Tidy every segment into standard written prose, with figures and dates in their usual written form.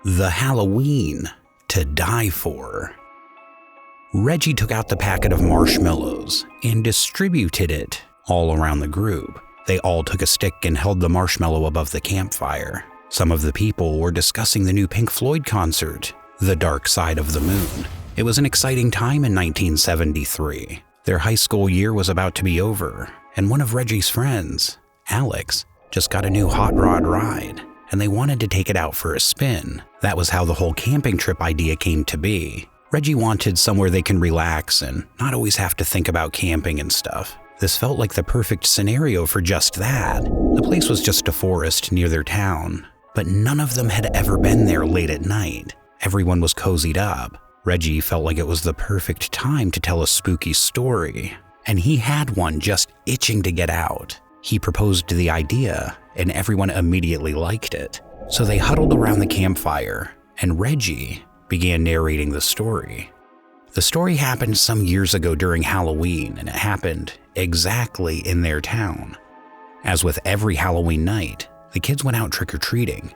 The Halloween to die for. Reggie took out the packet of marshmallows and distributed it all around the group. They all took a stick and held the marshmallow above the campfire. Some of the people were discussing the new Pink Floyd concert, The Dark Side of the Moon. It was an exciting time in 1973. Their high school year was about to be over, and one of Reggie's friends, Alex, just got a new hot rod ride, and they wanted to take it out for a spin. That was how the whole camping trip idea came to be. Reggie wanted somewhere they can relax and not always have to think about camping and stuff. This felt like the perfect scenario for just that. The place was just a forest near their town, but none of them had ever been there late at night. Everyone was cozied up. Reggie felt like it was the perfect time to tell a spooky story, and he had one just itching to get out. He proposed the idea, and everyone immediately liked it. So they huddled around the campfire, and Reggie began narrating the story. The story happened some years ago during Halloween, and it happened exactly in their town. As with every Halloween night, the kids went out trick-or-treating.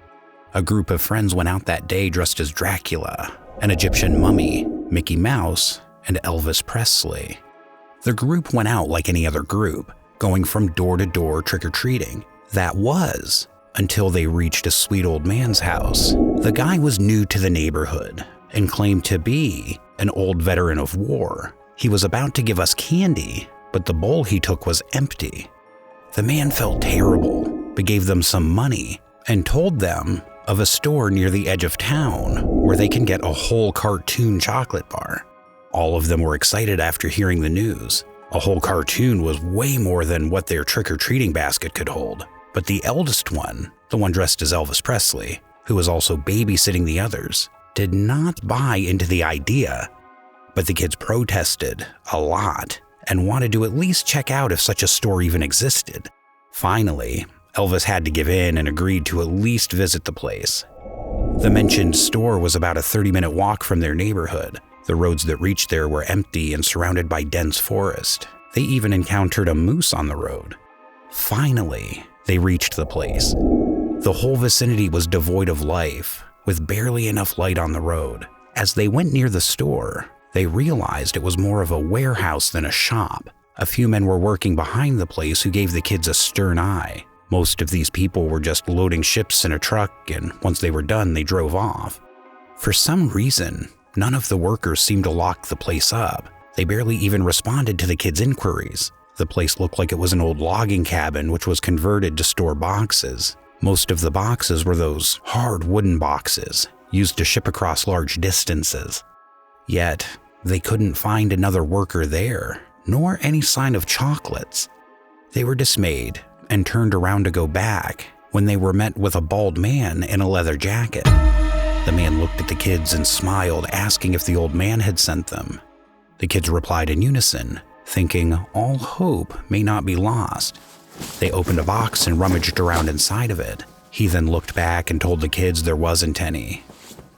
A group of friends went out that day dressed as Dracula, an Egyptian mummy, Mickey Mouse, and Elvis Presley. The group went out like any other group, going from door to door trick-or-treating. That was until they reached a sweet old man's house. The guy was new to the neighborhood and claimed to be an old veteran of war. He was about to give us candy, but the bowl he took was empty. The man felt terrible, but gave them some money and told them of a store near the edge of town where they can get a whole cartoon chocolate bar. All of them were excited after hearing the news. A whole cartoon was way more than what their trick-or-treating basket could hold. But the eldest one, the one dressed as Elvis Presley, who was also babysitting the others, did not buy into the idea. But the kids protested a lot and wanted to at least check out if such a store even existed. Finally, Elvis had to give in and agreed to at least visit the place. The mentioned store was about a 30-minute walk from their neighborhood. The roads that reached there were empty and surrounded by dense forest. They even encountered a moose on the road. Finally, they reached the place. The whole vicinity was devoid of life, with barely enough light on the road. As they went near the store, they realized it was more of a warehouse than a shop. A few men were working behind the place who gave the kids a stern eye. Most of these people were just loading ships in a truck, and once they were done, they drove off. For some reason, none of the workers seemed to lock the place up. They barely even responded to the kids' inquiries. The place looked like it was an old logging cabin which was converted to store boxes. Most of the boxes were those hard wooden boxes used to ship across large distances. Yet, they couldn't find another worker there, nor any sign of chocolates. They were dismayed and turned around to go back when they were met with a bald man in a leather jacket. The man looked at the kids and smiled, asking if the old man had sent them. The kids replied in unison, thinking all hope may not be lost. They opened a box and rummaged around inside of it. He then looked back and told the kids there wasn't any.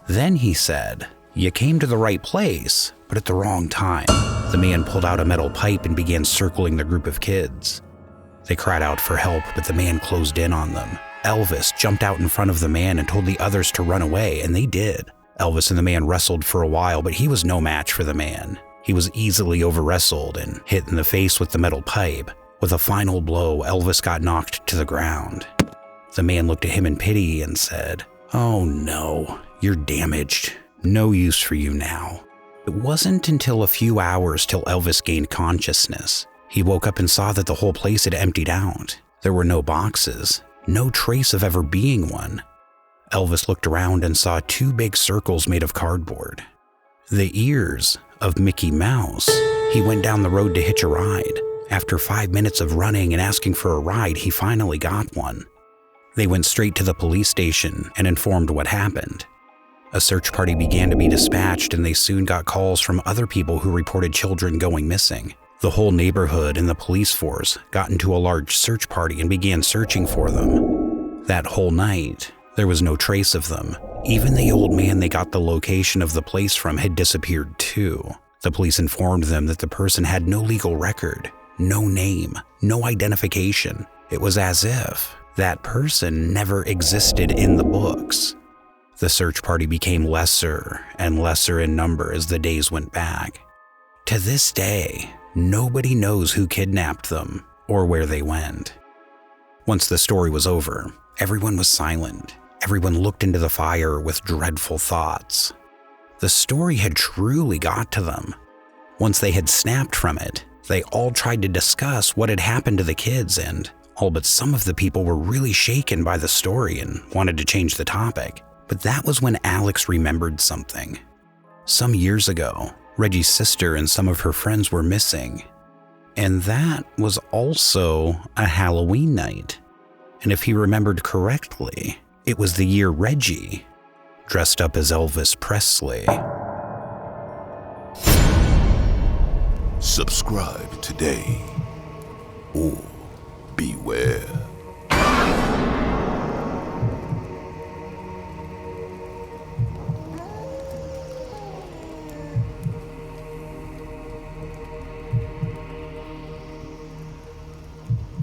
Then he said, "You came to the right place, but at the wrong time." The man pulled out a metal pipe and began circling the group of kids. They cried out for help, but the man closed in on them. Elvis jumped out in front of the man and told the others to run away, and they did. Elvis and the man wrestled for a while, but he was no match for the man. He was easily over-wrestled and hit in the face with the metal pipe. With a final blow, Elvis got knocked to the ground. The man looked at him in pity and said, "Oh no, you're damaged. No use for you now." It wasn't until a few hours till Elvis gained consciousness. He woke up and saw that the whole place had emptied out. There were no boxes, no trace of ever being one. Elvis looked around and saw two big circles made of cardboard. The ears of Mickey Mouse. He went down the road to hitch a ride. After 5 minutes of running and asking for a ride, he finally got one. They went straight to the police station and informed what happened. A search party began to be dispatched, and they soon got calls from other people who reported children going missing. The whole neighborhood and the police force got into a large search party and began searching for them. That whole night, there was no trace of them. Even the old man they got the location of the place from had disappeared too. The police informed them that the person had no legal record, no name, no identification. It was as if that person never existed in the books. The search party became lesser and lesser in number as the days went back. To this day, nobody knows who kidnapped them or where they went. Once the story was over, everyone was silent. Everyone looked into the fire with dreadful thoughts. The story had truly got to them. Once they had snapped from it, they all tried to discuss what had happened to the kids, and all but some of the people were really shaken by the story and wanted to change the topic. But that was when Alex remembered something. Some years ago, Reggie's sister and some of her friends were missing. And that was also a Halloween night. And if he remembered correctly, it was the year Reggie dressed up as Elvis Presley. Subscribe today or beware.